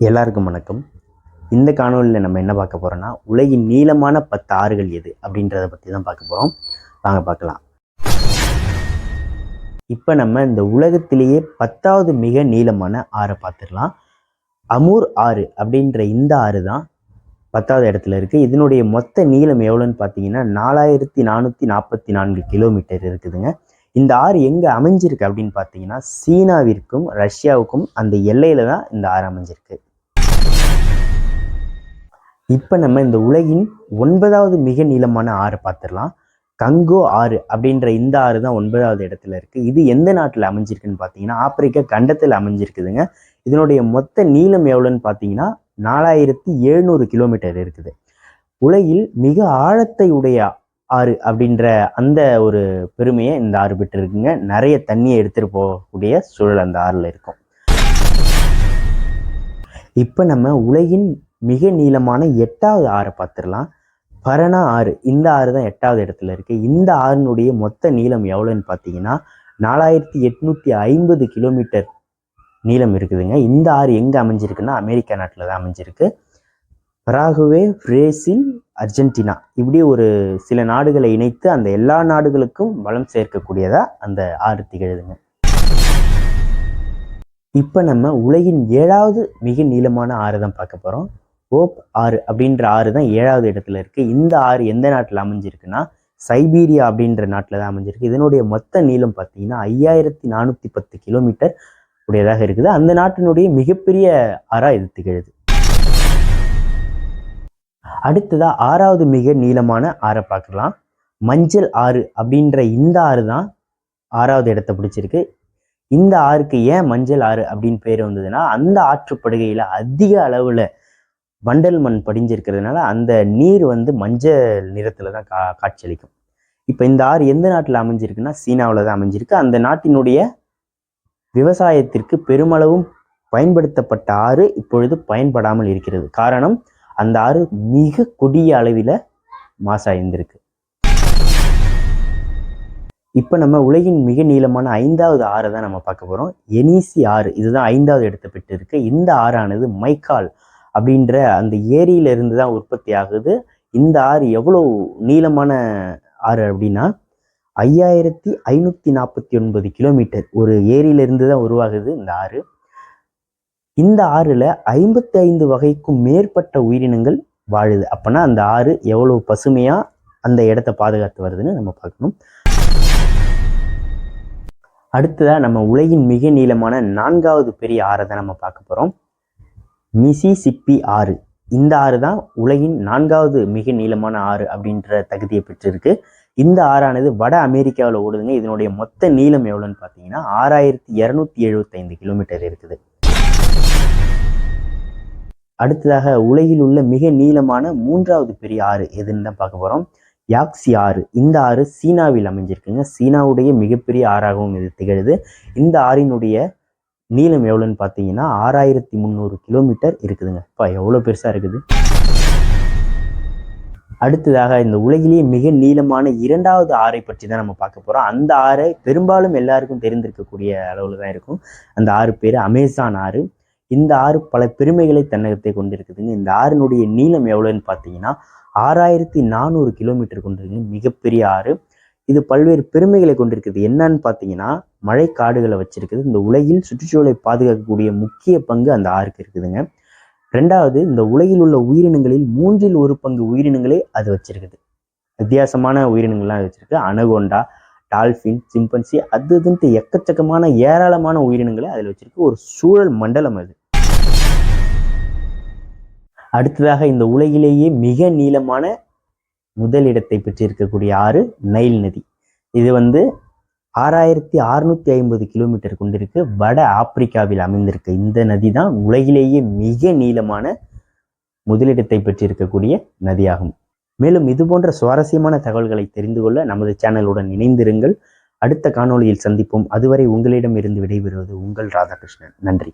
எல்லாருக்கும் வணக்கம். இந்த காணொலியில் நம்ம என்ன பார்க்க போகிறோம்னா, உலகின் நீளமான 10 ஆறுகள் எது அப்படின்றத பற்றி தான் பார்க்க போகிறோம். வாங்க பார்க்கலாம். இப்போ நம்ம இந்த உலகத்திலேயே 10வது மிக நீளமான ஆறை பார்த்துடலாம். அமூர் ஆறு அப்படின்ற இந்த ஆறு தான் 10வது இடத்துல இருக்குது. இதனுடைய மொத்த நீளம் எவ்வளோன்னு பார்த்தீங்கன்னா 4444 கிலோமீட்டர் இருக்குதுங்க. இந்த ஆறு எங்கே அமைஞ்சிருக்கு அப்படின்னு பார்த்தீங்கன்னா, சீனாவிற்கும் ரஷ்யாவுக்கும் அந்த எல்லையில் தான் இந்த ஆறு அமைஞ்சிருக்கு. இப்போ நம்ம இந்த உலகின் 9வது மிக நீளமான ஆறு பார்த்துடலாம். கங்கோ ஆறு அப்படின்ற இந்த ஆறு தான் 9வது இடத்துல இருக்குது. இது எந்த நாட்டில் அமைஞ்சிருக்குன்னு பார்த்தீங்கன்னா, ஆப்பிரிக்கா கண்டத்தில் அமைஞ்சிருக்குதுங்க. இதனுடைய மொத்த நீளம் எவ்வளோன்னு பார்த்தீங்கன்னா 4700 கிலோமீட்டர் இருக்குது. உலகில் மிக ஆழத்தை உடைய ஆறு அப்படின்ற அந்த ஒரு பெருமையை இந்த ஆறு பெற்றிருக்குங்க. நிறைய தண்ணியை எடுத்துகிட்டு போகக்கூடிய சூழல் அந்த ஆறில் இருக்கும். இப்போ நம்ம உலகின் மிக நீளமான 8வது ஆறை பார்த்துடலாம். பரணா ஆறு. இந்த ஆறு தான் 8வது இடத்துல இருக்குது. இந்த ஆறினுடைய மொத்த நீளம் எவ்வளோன்னு பார்த்தீங்கன்னா 4850 கிலோமீட்டர் நீளம் இருக்குதுங்க. இந்த ஆறு எங்கே அமைஞ்சிருக்குன்னா அமெரிக்கா நாட்டில் தான் அமைஞ்சிருக்கு. பராகுவே, பிரேசில், அர்ஜென்டினா இப்படி ஒரு சில நாடுகளை இணைத்து அந்த எல்லா நாடுகளுக்கும் வளம் சேர்க்கக்கூடியதா அந்த ஆறு திகழுதுங்க. இப்போ நம்ம உலகின் 7வது மிக நீளமான ஆறு தான் பார்க்க போகிறோம். ஓப் ஆறு அப்படின்ற ஆறு தான் 7வது இடத்துல இருக்குது. இந்த ஆறு எந்த நாட்டில் அமைஞ்சிருக்குன்னா சைபீரியா அப்படின்ற நாட்டில் தான் அமைஞ்சிருக்கு. இதனுடைய மொத்த நீளம் பார்த்தீங்கன்னா 5410 கிலோமீட்டர் உடையதாக இருக்குது. அந்த நாட்டினுடைய மிகப்பெரிய ஆறாக இது திகழுது. அடுத்ததாக 6வது மிக நீளமான ஆறை பார்க்கலாம். மஞ்சள் ஆறு அப்படின்ற இந்த ஆறு தான் 6வது இடத்தை பிடிச்சிருக்கு. இந்த ஆறுக்கு ஏன் மஞ்சள் ஆறு அப்படின்னு பேர் வந்ததுன்னா, அந்த ஆற்றுப்படுகையில் அதிக அளவில் வண்டல் மண் படிஞ்சிருக்கிறதுனால அந்த நீர் மஞ்சள் நிறத்தில் தான் காட்சியளிக்கும். இப்போ இந்த ஆறு எந்த நாட்டில் அமைஞ்சிருக்குன்னா சீனாவில் தான் அமைஞ்சிருக்கு. அந்த நாட்டினுடைய விவசாயத்திற்கு பெருமளவும் பயன்படுத்தப்பட்ட ஆறு இப்பொழுது பயன்படாமல் இருக்கிறது. காரணம், அந்த ஆறு மிக கொடிய அளவில் மாசாயிருந்திருக்கு. இப்போ நம்ம உலகின் மிக நீளமான 5வது ஆறை தான் நம்ம பார்க்க போகிறோம். எனிசி ஆறு. இதுதான் 5வது இடத்தை பெற்று இருக்கு. இந்த ஆறானது மைக்கால் அப்படின்ற அந்த ஏரியிலிருந்து தான் உற்பத்தி ஆகுது. இந்த ஆறு எவ்வளோ நீளமான ஆறு அப்படின்னா 5549 கிலோமீட்டர் ஒரு ஏரியிலிருந்து தான் உருவாகுது இந்த ஆறு. இந்த ஆறுல 55 வகைக்கும் மேற்பட்ட உயிரினங்கள் வாழுது. அப்போனா அந்த ஆறு எவ்வளோ பசுமையா அந்த இடத்தை பாதுகாத்து வருதுன்னு நம்ம பார்க்கணும். அடுத்ததாக நம்ம உலகின் மிக நீளமான 4வது பெரிய ஆறை தான் நம்ம பார்க்க போகிறோம். மிசிசிப்பி ஆறு. இந்த ஆறு தான் உலகின் 4வது மிக நீளமான ஆறு அப்படின்ற தகுதியை பெற்றிருக்கு. இந்த ஆறானது வட அமெரிக்காவில் ஓடுதுங்க. இதனுடைய மொத்த நீளம் எவ்வளோன்னு பார்த்தீங்கன்னா 6275 கிலோமீட்டர் இருக்குது. அடுத்ததாக உலகில் உள்ள மிக நீளமான 3வது பெரிய ஆறு எதுன்னு தான் பார்க்க போகிறோம். யாக்சி ஆறு. இந்த ஆறு சீனாவில் அமைஞ்சிருக்குங்க. சீனாவுடைய மிகப்பெரிய ஆறாகவும் இது திகழுது. இந்த ஆறினுடைய நீளம் எவ்வளோன்னு பார்த்தீங்கன்னா 6300 கிலோமீட்டர் இருக்குதுங்க. இப்போ எவ்வளோ பெருசாக இருக்குது. அடுத்ததாக இந்த உலகிலேயே மிக நீளமான 2வது ஆறை பற்றி தான் நம்ம பார்க்க போகிறோம். அந்த ஆறை பெரும்பாலும் எல்லாருக்கும் தெரிந்திருக்கக்கூடிய அளவில் தான் இருக்கும். அந்த ஆறு பேர் அமேசான் ஆறு. இந்த ஆறு பல பெருமைகளை தன்னகத்தை கொண்டிருக்குதுங்க. இந்த ஆறினுடைய நீளம் எவ்வளோன்னு பார்த்தீங்கன்னா 6400 கிலோமீட்டர் கொண்டிருக்குங்க. மிகப்பெரிய ஆறு. இது பல்வேறு பெருமைகளை கொண்டிருக்குது. என்னன்னு பார்த்தீங்கன்னா மழை காடுகளை வச்சிருக்குது. இந்த உலகில் சுற்றுச்சூழலை பாதுகாக்கக்கூடிய முக்கிய பங்கு அந்த ஆறுக்கு இருக்குதுங்க. 2வது, இந்த உலகில் உள்ள உயிரினங்களில் 3ல் 1 பங்கு உயிரினங்களே அது வச்சிருக்குது. வித்தியாசமான உயிரினங்கள்லாம் அது வச்சிருக்கு. அனகோண்டா, டால்ஃபின், சிம்பன்சி அதுன்ட்டு எக்கச்சக்கமான ஏராளமான உயிரினங்களை அதில் வச்சிருக்கு. ஒரு சூழல் மண்டலம் அது. அடுத்ததாக இந்த உலகிலேயே மிக நீளமான முதலிடத்தை பெற்றிருக்கக்கூடிய ஆறு நைல் நதி. இது 6650 கிலோமீட்டர் கொண்டிருக்கு. வட ஆப்பிரிக்காவில் அமைந்திருக்கு. இந்த நதி தான் உலகிலேயே மிக நீளமான முதலிடத்தை பெற்றிருக்கக்கூடிய நதியாகும். மேலும் இது போன்ற சுவாரஸ்யமான தகவல்களை தெரிந்து கொள்ள நமது சேனலுடன் இணைந்திருங்கள். அடுத்த காணொளியில் சந்திப்போம். அதுவரை உங்களிடம் இருந்து விடைபெறுவது உங்கள் ராதாகிருஷ்ணன். நன்றி.